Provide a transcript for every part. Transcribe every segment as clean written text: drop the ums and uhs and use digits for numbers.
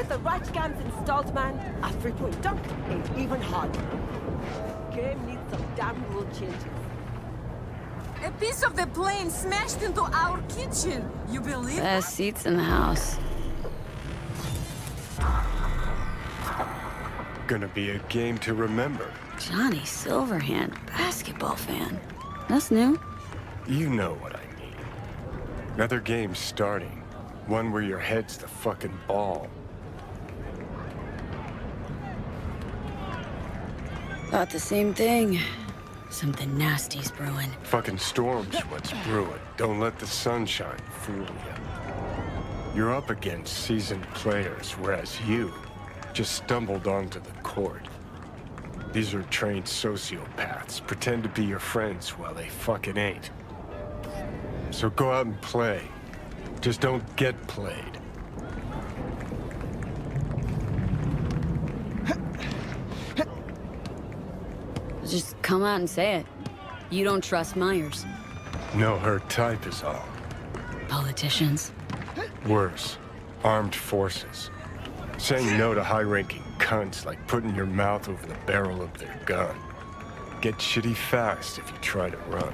With the right guns installed, man, a three-point dunk ain't even hard. Game needs some damn rule changes. A piece of the plane smashed into our kitchen. You believe? Best seats in the house. Gonna be a game to remember. Johnny Silverhand, basketball fan. That's new. You know what I mean. Another game starting. One where your head's the fucking ball. Thought the same thing. Something nasty's brewing. Fucking storm's what's brewing. Don't let the sunshine fool you. You're up against seasoned players, whereas you just stumbled onto the court. These are trained sociopaths. Pretend to be your friends while they fucking ain't. So go out and play. Just don't get played. Just come out and say it. You don't trust Myers. No, her type is all. Politicians. Worse, armed forces. Saying no to high-ranking cunts like putting your mouth over the barrel of their gun. Get shitty fast if you try to run.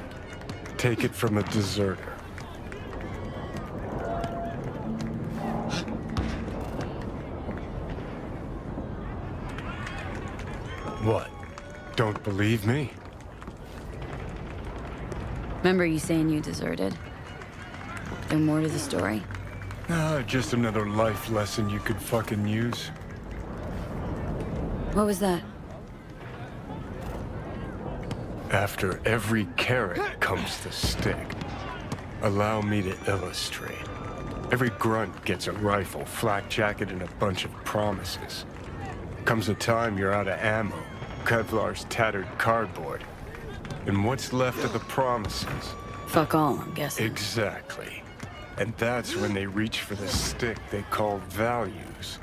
Take it from a deserter. What? Don't believe me? Remember you saying you deserted? There more to the story? Just another life lesson you could fucking use. What was that? After every carrot comes the stick. Allow me to illustrate. Every grunt gets a rifle, flak jacket, and a bunch of promises. Comes a time you're out of ammo, Kevlar's tattered cardboard. And what's left of the promises? Fuck all, I'm guessing. Exactly. And that's when they reach for the stick they call values.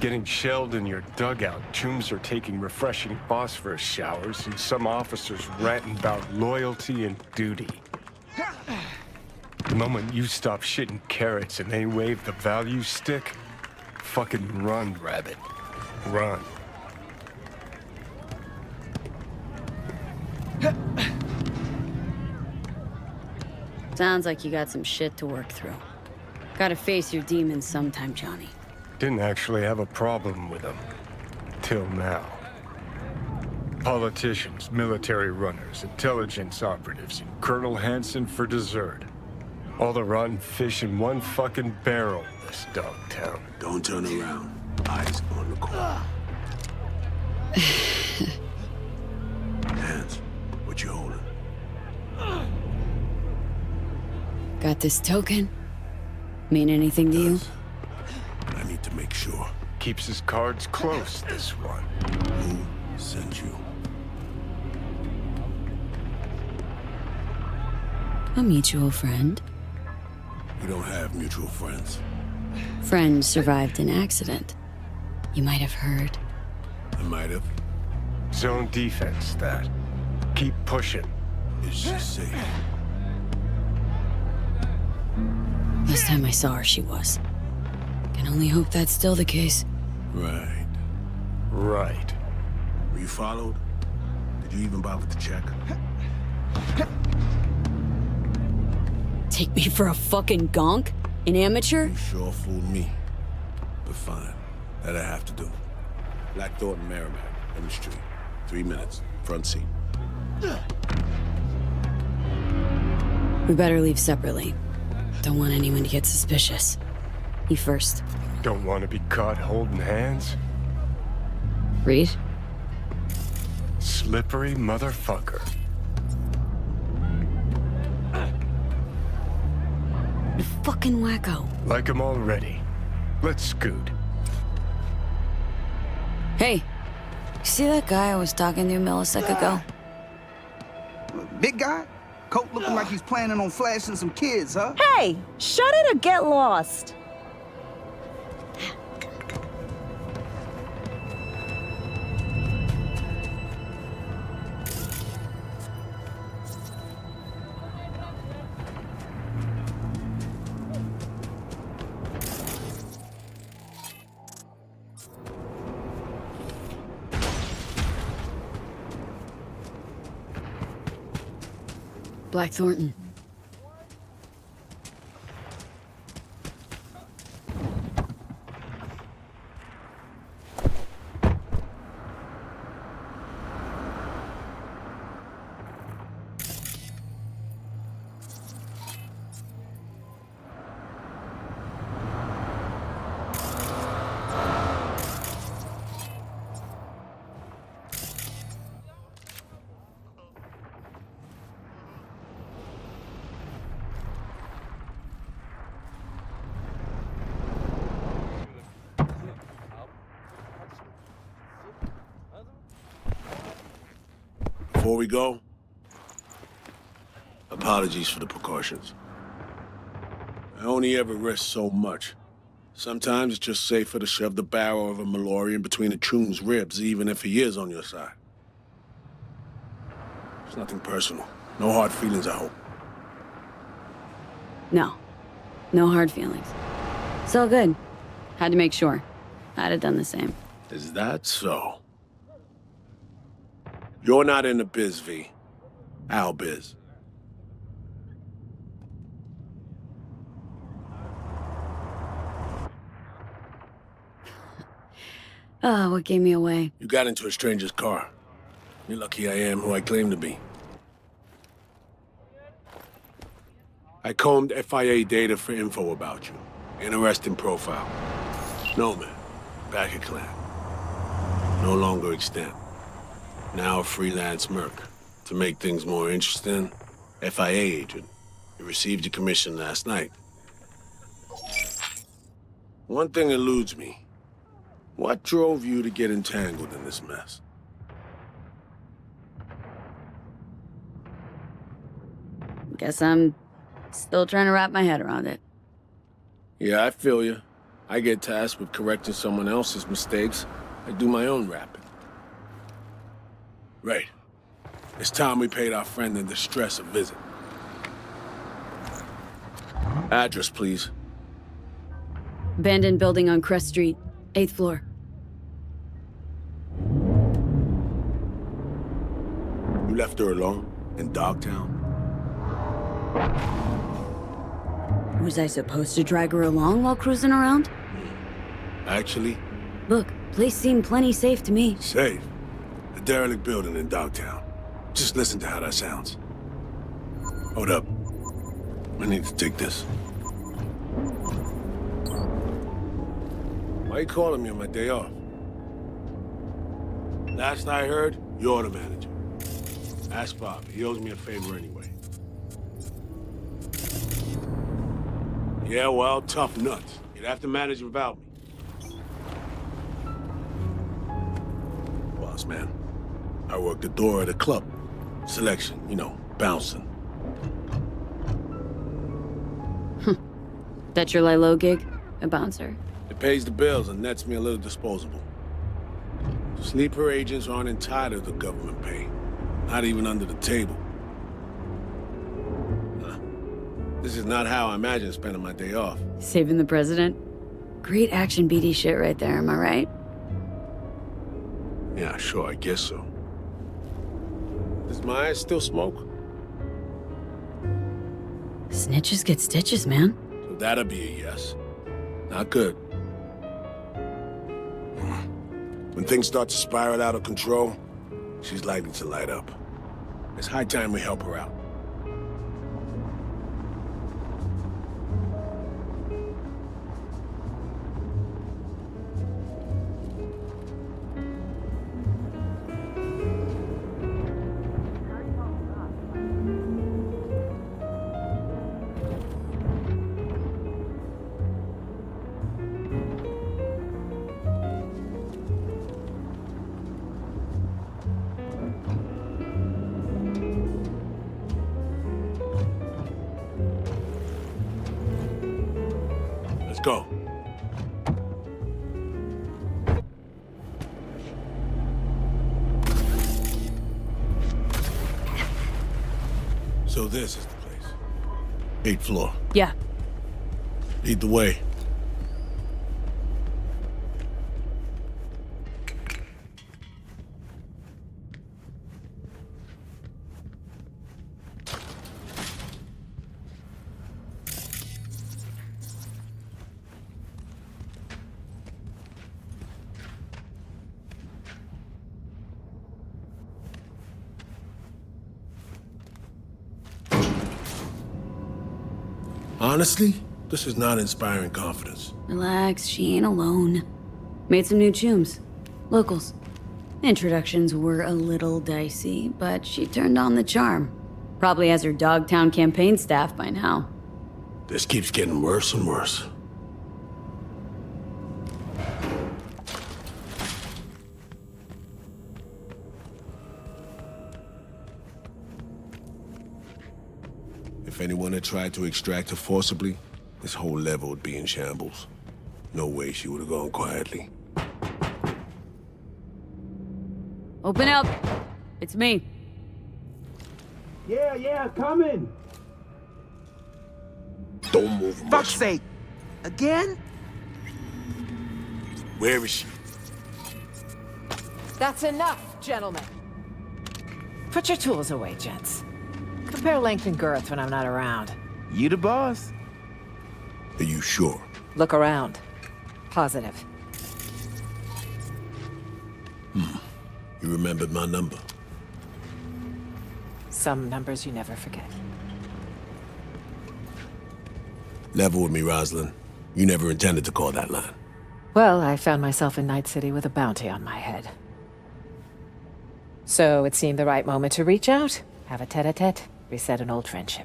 Getting shelled in your dugout, chooms are taking refreshing phosphorus showers, and some officers ranting about loyalty and duty. The moment you stop shitting carrots and they wave the value stick, fucking run, rabbit. Run. Sounds like you got some shit to work through. Gotta face your demons sometime, Johnny. Didn't actually have a problem with them. Till now. Politicians, military runners, intelligence operatives, and Colonel Hansen for dessert. All the rotten fish in one fucking barrel, this dog town. Don't turn around. Eyes on the corner. Hands, what you holding? Got this token? Mean anything to you? I need to make sure. Keeps his cards close, this one. Who sent you? A mutual friend. We don't have mutual friends. Friend survived an accident. You might have heard. I might have. Zone defense, that. Keep pushing. Is she safe? Last time I saw her, she was. Can only hope that's still the case. Right. Right. Were you followed? Did you even bother to check? Take me for a fucking gonk? An amateur? You sure fooled me. But fine. That I have to do. Black Thornton Merrimack, on the street. 3 minutes. Front seat. We better leave separately. Don't want anyone to get suspicious. You first. Don't want to be caught holding hands? Reed? Slippery motherfucker. You fucking wacko. Like him already. Let's scoot. Hey, you see that guy I was talking to a millisecond ago? Big guy? Coat looking like he's planning on flashing some kids, huh? Hey, shut it or get lost. Black Thornton. Before we go, apologies for the precautions. I only ever risk so much. Sometimes it's just safer to shove the barrel of a Malorian between a Choom's ribs, even if he is on your side. It's nothing personal. No hard feelings, I hope. No. No hard feelings. It's all good. Had to make sure. I'd have done the same. Is that so? You're not in the biz, V. Our biz. Ah, what gave me away? You got into a stranger's car. You're lucky I am who I claim to be. I combed FIA data for info about you. Interesting profile. Nomad. Back at clan. No longer extant. Now a freelance merc. To make things more interesting, FIA agent. You received your commission last night. One thing eludes me. What drove you to get entangled in this mess? Guess I'm still trying to wrap my head around it. Yeah, I feel you. I get tasked with correcting someone else's mistakes. I do my own rapping. Right. It's time we paid our friend in distress a visit. Address, please. Abandoned building on Crest Street, 8th floor. You left her alone in Dogtown? Was I supposed to drag her along while cruising around? Actually, Look, place seemed plenty safe to me. safe. A derelict building in Dogtown. Just listen to how that sounds. Hold up. I need to take this. Why you calling me on my day off? Last I heard, you're the manager. Ask Bob. He owes me a favor anyway. Yeah, well, tough nuts. You'd have to manage without me. Boss man, I work the door at a club. Selection, you know, bouncing. That your lay low gig? A bouncer. It pays the bills and nets me a little disposable. Sleeper agents aren't entitled to government pay. Not even under the table. This is not how I imagine spending my day off. Saving the president? Great action BD shit right there, am I right? Yeah, sure, I guess so. Does my eyes still smoke? Snitches get stitches, man. So that'll be a yes. Not good. When things start to spiral out of control, she's likely to light up. It's high time we help her out. Let's go. So this is the place. 8th floor. Yeah. Lead the way. Honestly, this is not inspiring confidence. Relax, she ain't alone. Made some new chums. Locals. Introductions were a little dicey, but she turned on the charm. Probably has her Dogtown campaign staff by now. This keeps getting worse and worse. If anyone had tried to extract her forcibly, this whole level would be in shambles. No way she would have gone quietly. Open up! It's me. Yeah, coming. Don't move much. Fuck's sake. Again? Where is she? That's enough, gentlemen. Put your tools away, gents. Compare length and girth when I'm not around. You the boss? Are you sure? Look around. Positive. You remembered my number. Some numbers you never forget. Level with me, Rosalind. You never intended to call that line. Well, I found myself in Night City with a bounty on my head. So it seemed the right moment to reach out, have a tete-a-tete, reset an old friendship.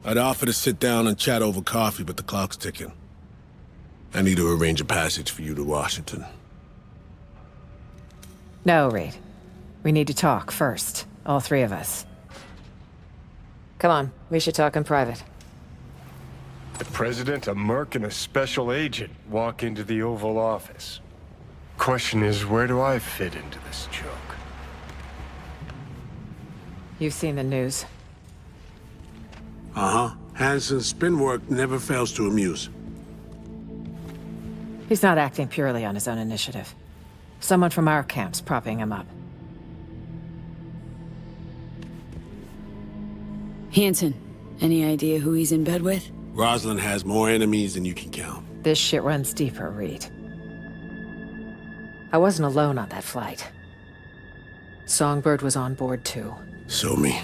I'd offer to sit down and chat over coffee, but the clock's ticking. I need to arrange a passage for you to Washington. No, Reed. We need to talk first. All three of us. Come on, we should talk in private. The president, a merc, and a special agent walk into the Oval Office. Question is, where do I fit into this joke? You've seen the news. Uh-huh. Hansen's spin work never fails to amuse. He's not acting purely on his own initiative. Someone from our camp's propping him up. Hansen, any idea who he's in bed with? Rosalind has more enemies than you can count. This shit runs deeper, Reed. I wasn't alone on that flight. Songbird was on board too. So me.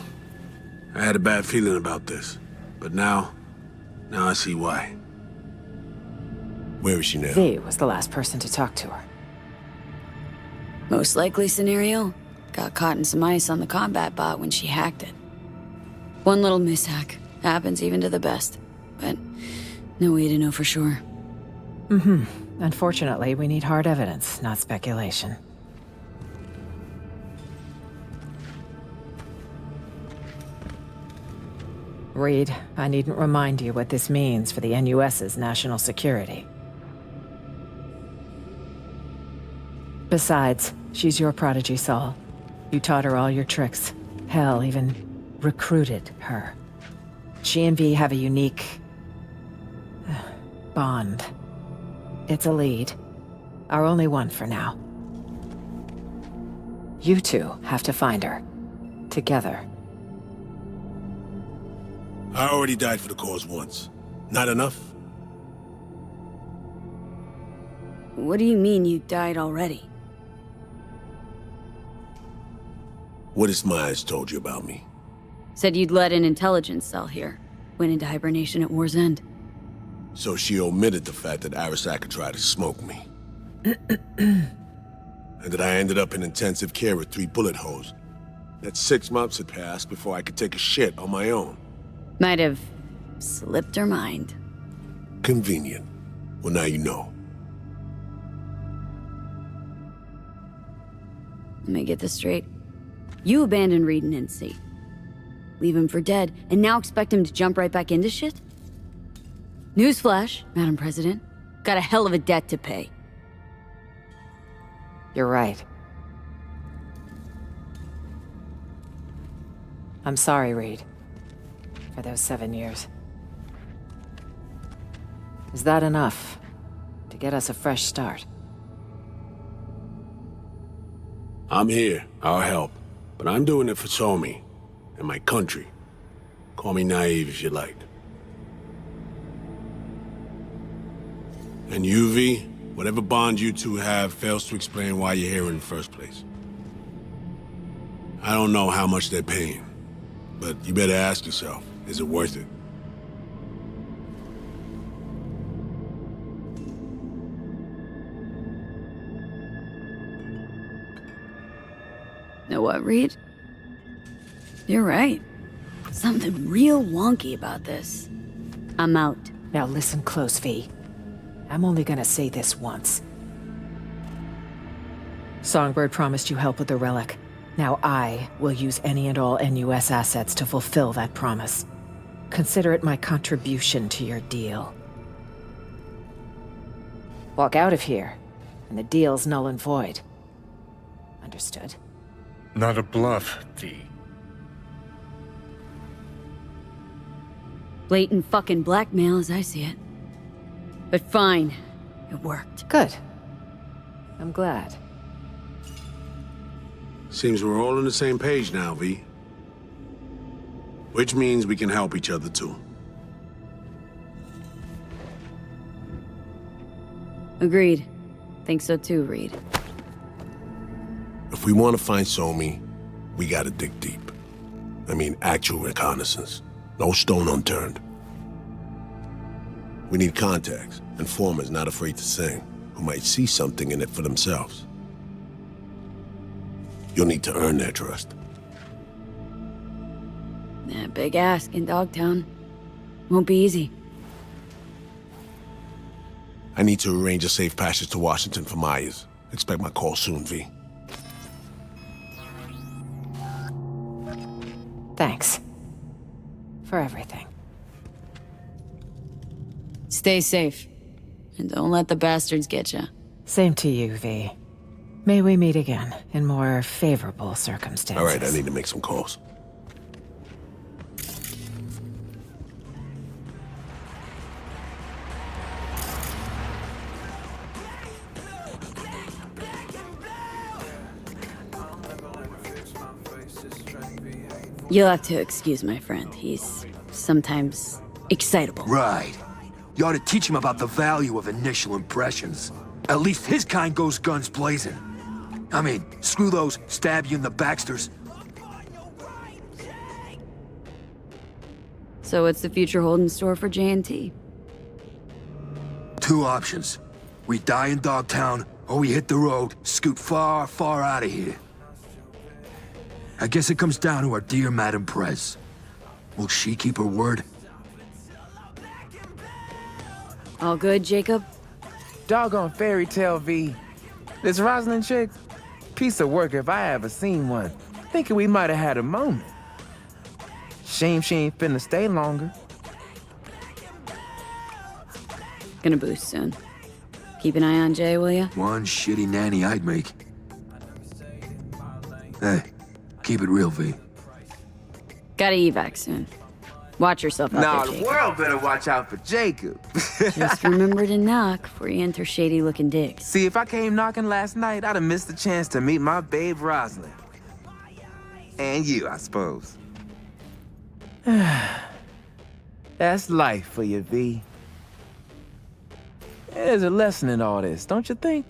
I had a bad feeling about this. But now I see why. Where is she now? V was the last person to talk to her. Most likely scenario? Got caught in some ice on the combat bot when she hacked it. One little mishack. Happens even to the best. But no way to know for sure. Unfortunately, we need hard evidence, not speculation. Reed, I needn't remind you what this means for the NUS's national security. Besides, she's your prodigy, Saul. You taught her all your tricks. Hell, even recruited her. She and V have a unique bond. It's a lead. Our only one for now. You two have to find her. Together. I already died for the cause once. Not enough? What do you mean you died already? What has Myers told you about me? Said you'd led an intelligence cell here. Went into hibernation at war's end. So she omitted the fact that Arasaka tried to smoke me. And that I ended up in intensive care with 3 bullet holes. That 6 months had passed before I could take a shit on my own. Might have slipped her mind. Convenient. Well, now you know. Let me get this straight. You abandoned Reed in NC. Leave him for dead, and now expect him to jump right back into shit? Newsflash, Madam President. Got a hell of a debt to pay. You're right. I'm sorry, Reed. For those 7 years. Is that enough to get us a fresh start? I'm here. I'll help. But I'm doing it for Somi and my country. Call me naive if you like. And you, V, whatever bond you two have fails to explain why you're here in the first place. I don't know how much they're paying, But you better ask yourself, is it worth it? Know what, Reed? You're right. Something real wonky about this. I'm out. Now listen close, V. I'm only gonna say this once. Songbird promised you help with the relic. Now I will use any and all NUS assets to fulfill that promise. Consider it my contribution to your deal. Walk out of here, and the deal's null and void. Understood? Not a bluff, V. Blatant fucking blackmail as I see it. But fine. It worked. Good. I'm glad. Seems we're all on the same page now, V. Which means we can help each other, too. Agreed. Think so too, Reed. If we want to find Somi, we gotta dig deep. I mean, actual reconnaissance. No stone unturned. We need contacts, informers not afraid to sing, who might see something in it for themselves. You'll need to earn their trust. Yeah, big ask in Dogtown. Won't be easy. I need to arrange a safe passage to Washington for Myers. Expect my call soon, V. Thanks. For everything. Stay safe. And don't let the bastards get you. Same to you, V. May we meet again in more favorable circumstances. All right, I need to make some calls. You'll have to excuse my friend. He's sometimes excitable. Right. You ought to teach him about the value of initial impressions. At least his kind goes guns blazing. I mean, screw those stab you in the backsters. So what's the future hold in store for J&T? Two options. We die in Dogtown, or we hit the road, scoot far, far out of here. I guess it comes down to our dear Madame Prez. Will she keep her word? All good, Jacob? Doggone fairy tale, V. This Rosalind chick, piece of work if I ever seen one. Thinking we might have had a moment. Shame she ain't finna stay longer. Gonna boost soon. Keep an eye on Jay, will ya? One shitty nanny I'd make. Hey, keep it real, V. Gotta evac soon. Watch yourself out Nah, there, the Jacob. world better watch out for Jacob. Just remember to knock before you enter shady-looking digs. See, if I came knocking last night, I'd have missed the chance to meet my babe Rosalind. And you, I suppose. That's life for you, V. There's a lesson in all this, don't you think?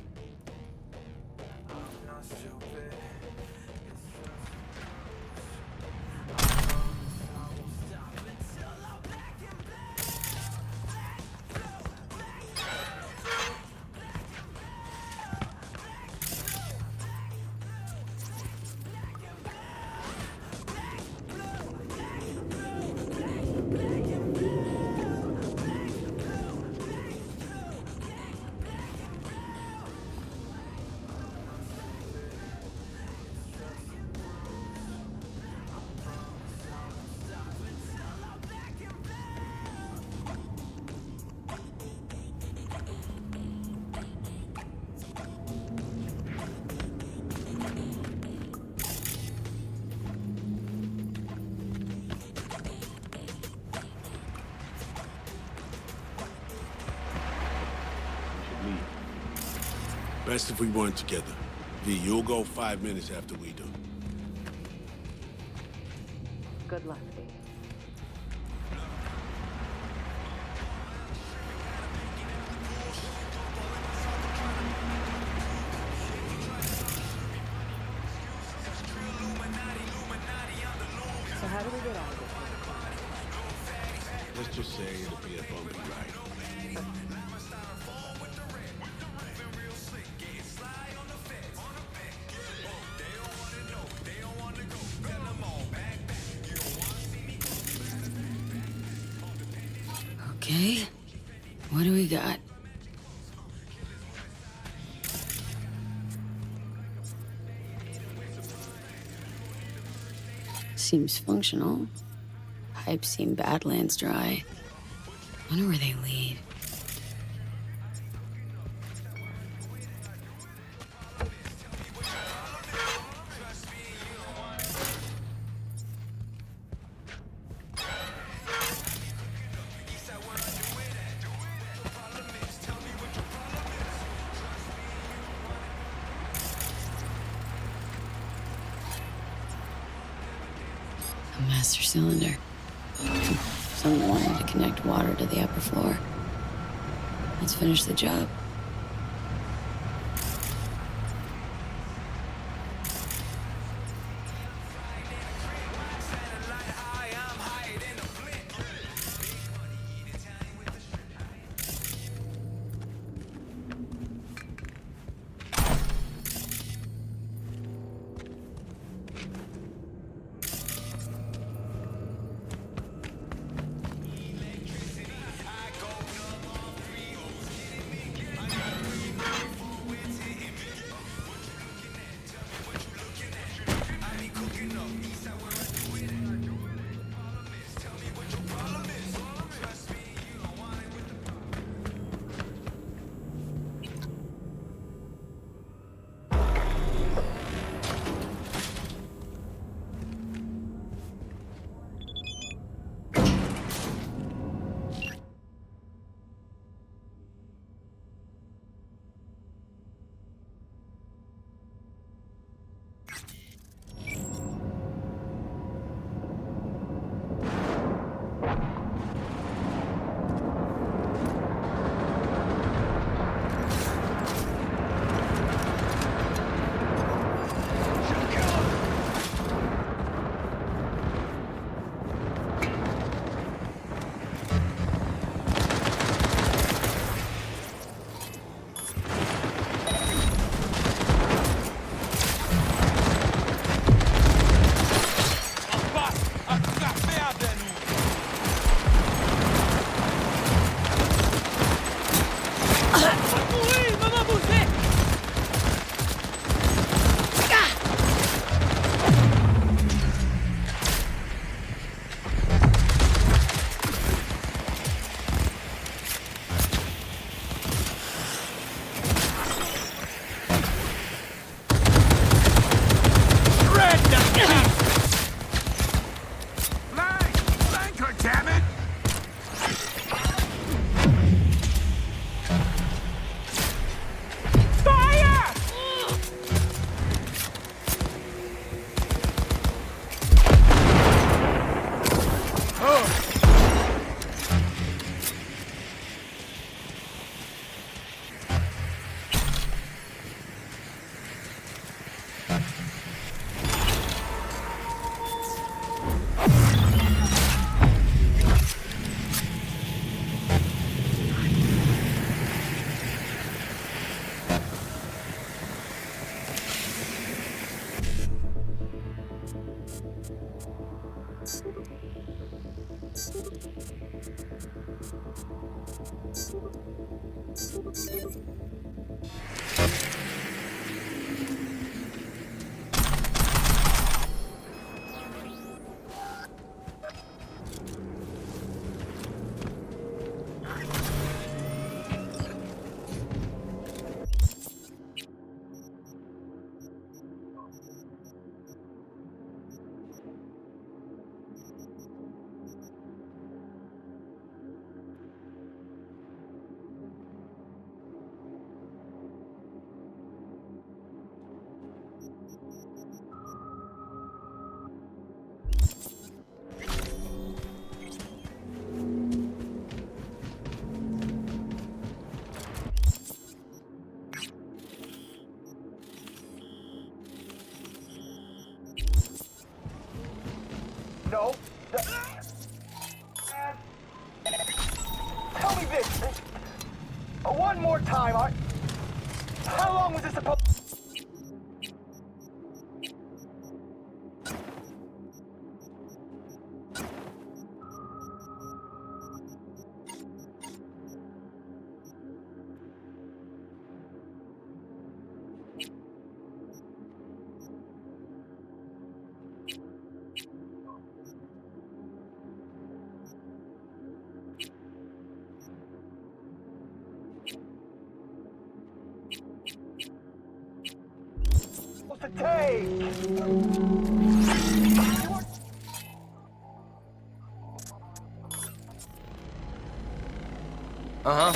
Best if we weren't together. V, you'll go 5 minutes after we do. Good luck, V. So how Let's just say it'll be a bumpy ride. Okay, what do we got? Seems functional. Pipes seem Badlands dry. Wonder where they lead. A master cylinder. Someone wanted to connect water to the upper floor. Let's finish the job. No. Tell me this. One more time. How long was this supposed? To take. Uh-huh.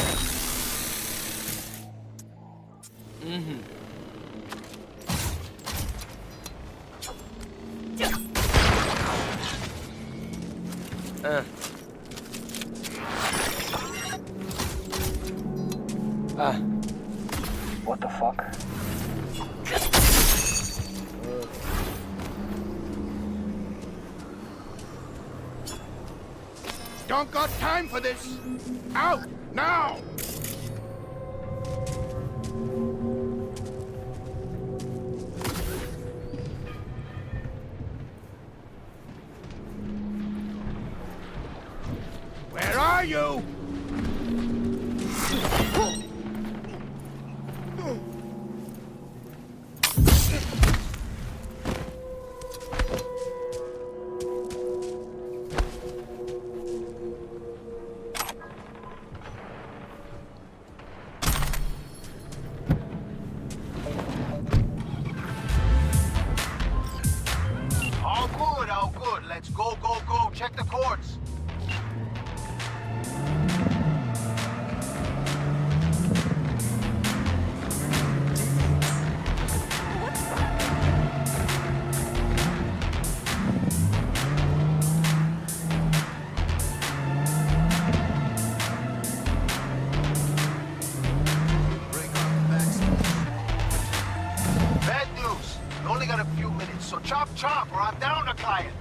What the fuck? Don't got time for this! Out! Now! Where are you? All good. Let's go. Check the courts. Bad news. We only got a few minutes, so chop or I'm down a client.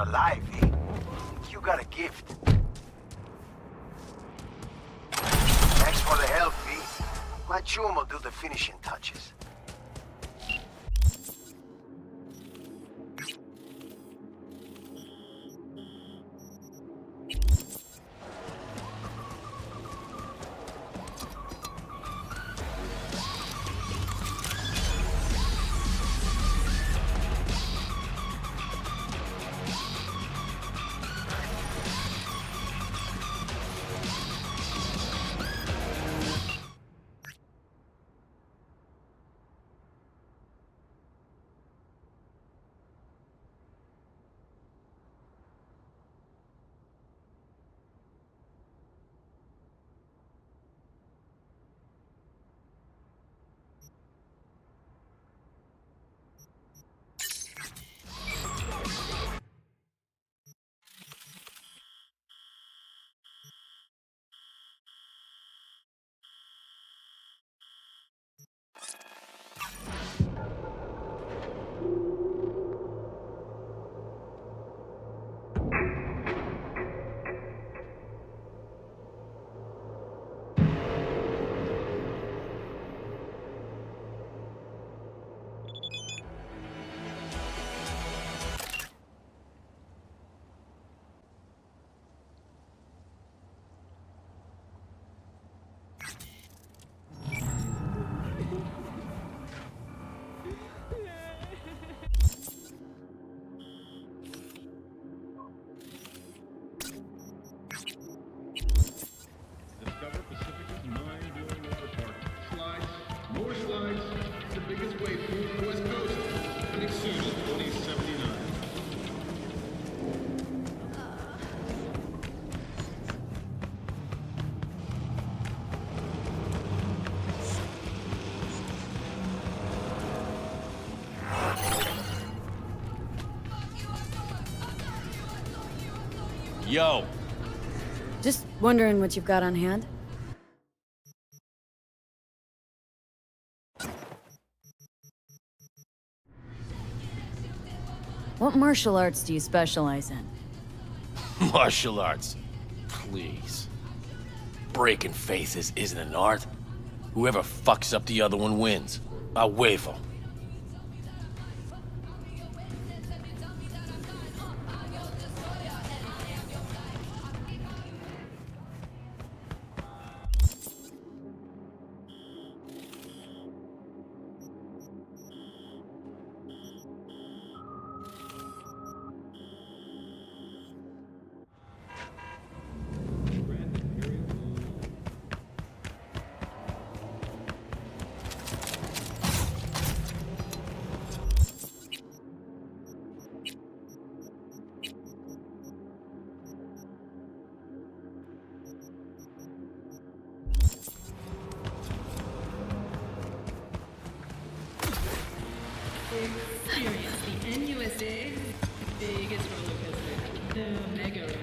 alive, eh? You got a gift. Thanks for the help, V. My chum will do the finishing touches. Yo! Just wondering what you've got on hand? What martial arts do you specialize in? Martial arts. Please. Breaking faces isn't an art. Whoever fucks up the other one wins. A huevo. Experience the NUSA's biggest roller coaster, the Mega Ride.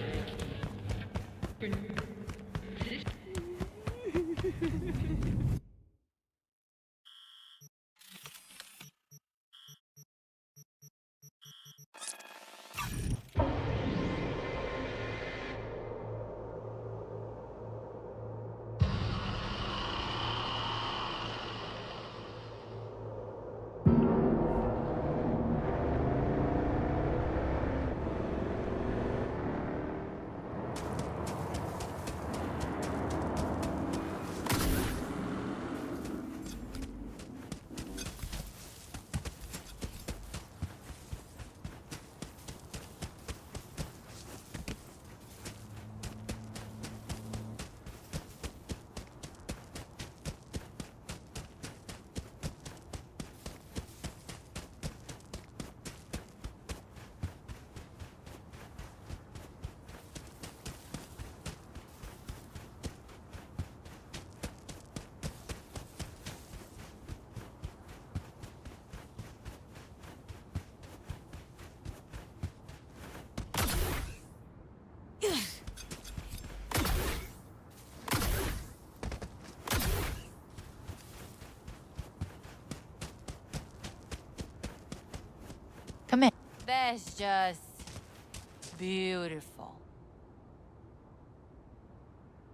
Come in. That's just Beautiful.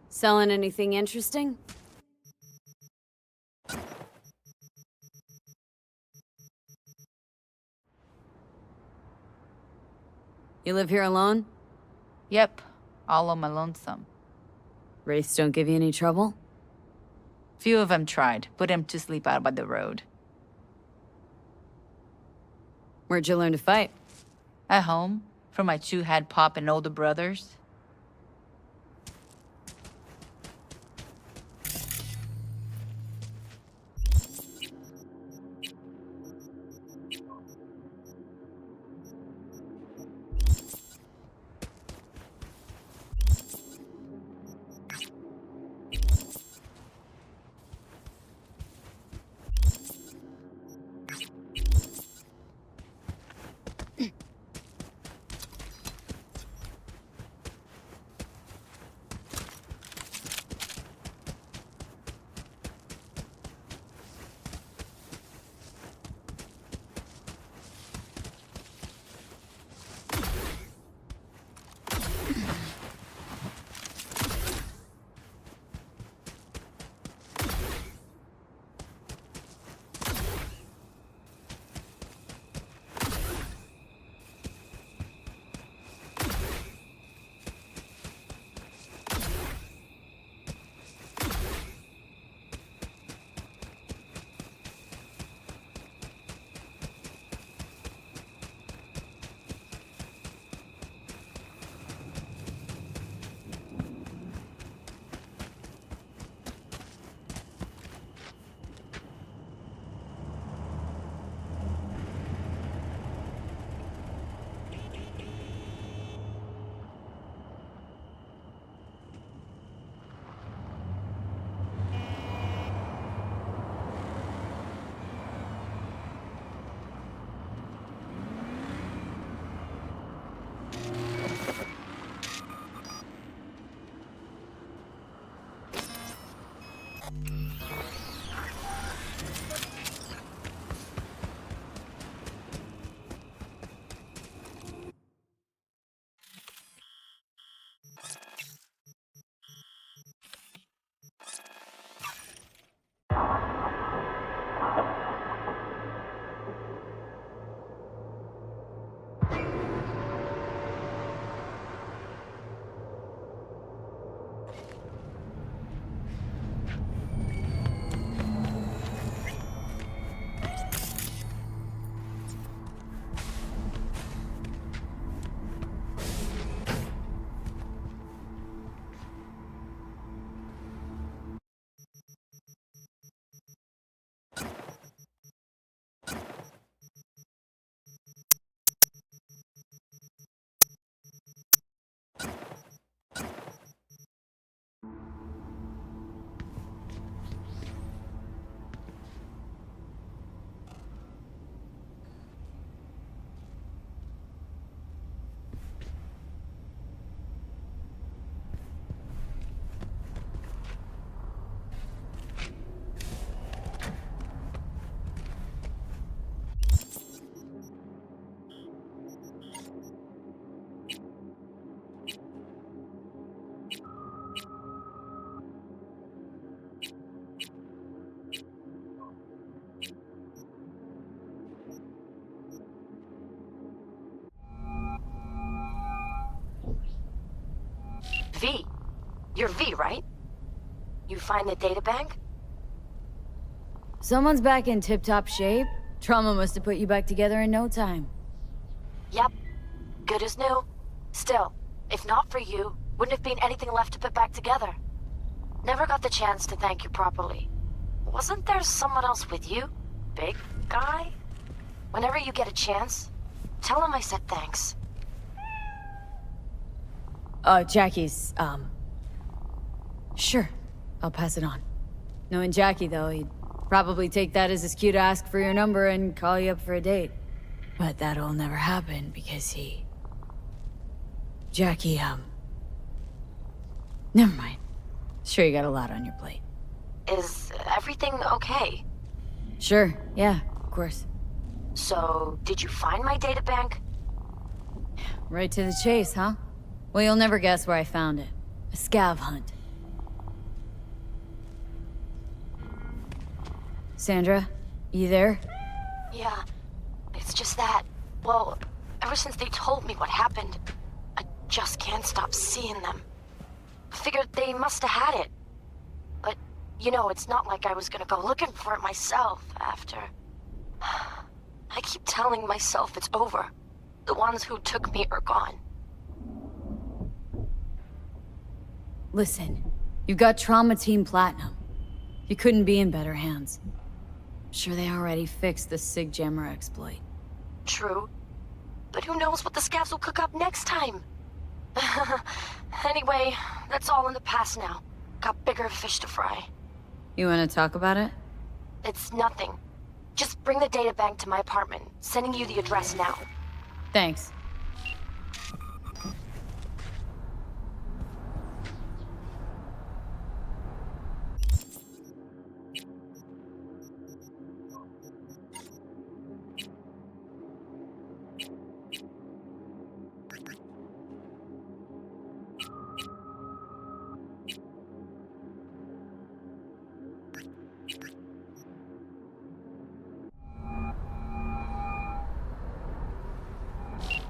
Selling anything interesting? You live here alone? Yep, all on my lonesome. Wraiths don't give you any trouble? Few of them tried. Put them to sleep out by the road. Where'd you learn to fight? At home, from my two-head pop and older brothers. V. You're V, right? You find the databank? Someone's back in tip-top shape. Trauma must have put you back together in no time. Yep. Good as new. Still, if not for you, wouldn't have been anything left to put back together. Never got the chance to thank you properly. Wasn't there someone else with you? Big guy? Whenever you get a chance, tell him I said thanks. Jackie's, Sure, I'll pass it on. Knowing Jackie, though, he'd probably take that as his cue to ask for your number and call you up for a date. But that'll never happen because Jackie, never mind. Sure you got a lot on your plate. Is everything okay? Sure, yeah, of course. So, did you find my databank? Right to the chase, huh? Well, you'll never guess where I found it. A scav hunt. Sandra, you there? Yeah, it's just that. Well, ever since they told me what happened, I just can't stop seeing them. I figured they must have had it. But, you know, it's not like I was gonna go looking for it myself after. I keep telling myself it's over. The ones who took me are gone. Listen, you've got Trauma Team Platinum. You couldn't be in better hands. I'm sure they already fixed the Sig Jammer exploit. True. But who knows what the scavs will cook up next time? Anyway, that's all in the past now. Got bigger fish to fry. You want to talk about it? It's nothing. Just bring the data bank to my apartment. Sending you the address now. Thanks.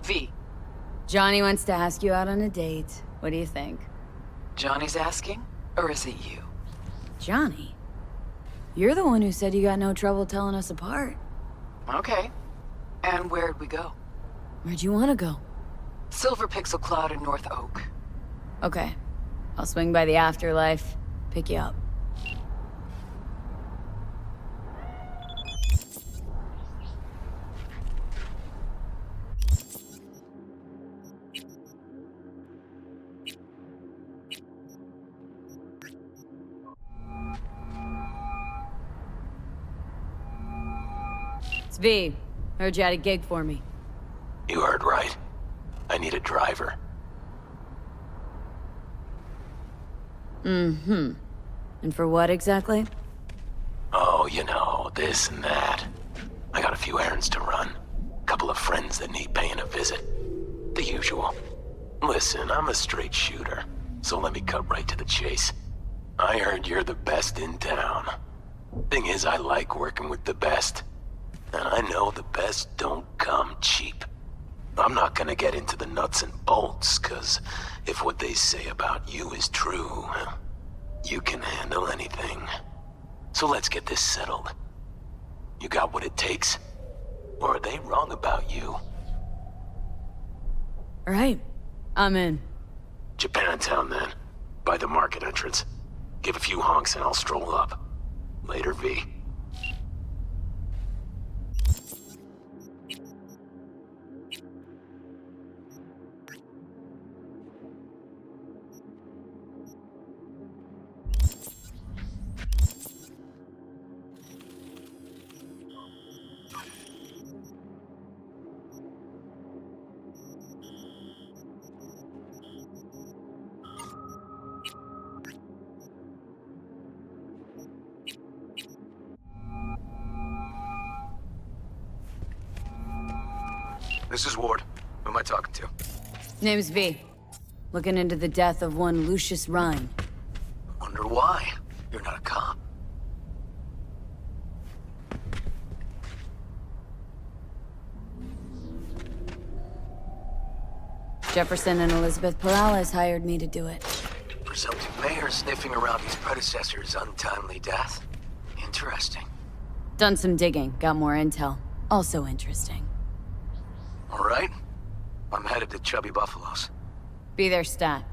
V. Johnny wants to ask you out on a date. What do you think? Johnny's asking? Or is it you? Johnny? You're the one who said you got no trouble telling us apart. Okay. And where'd we go? Where'd you want to go? Silver Pixel Cloud in North Oak. Okay. I'll swing by the afterlife, pick you up. It's V. Heard you had a gig for me. You heard right. I need a driver. Mm-hmm. And for what exactly? Oh, you know, this and that. I got a few errands to run. Couple of friends that need paying a visit. The usual. Listen, I'm a straight shooter, so let me cut right to the chase. I heard you're the best in town. Thing is, I like working with the best. And I know the best don't come cheap. I'm not gonna get into the nuts and bolts, cause if what they say about you is true, you can handle anything. So let's get this settled. You got what it takes? Or are they wrong about you? Alright, I'm in. Japantown then. By the market entrance. Give a few honks and I'll stroll up. Later, V. This is Ward. Who am I talking to? Name's V. Looking into the death of one Lucius Rhine. Wonder why. You're not a cop. Jefferson and Elizabeth Perales hired me to do it. Presumptive mayor sniffing around his predecessor's untimely death. Interesting. Done some digging, got more intel. Also interesting. All right. I'm headed to Chubby Buffalo's. Be there, stat.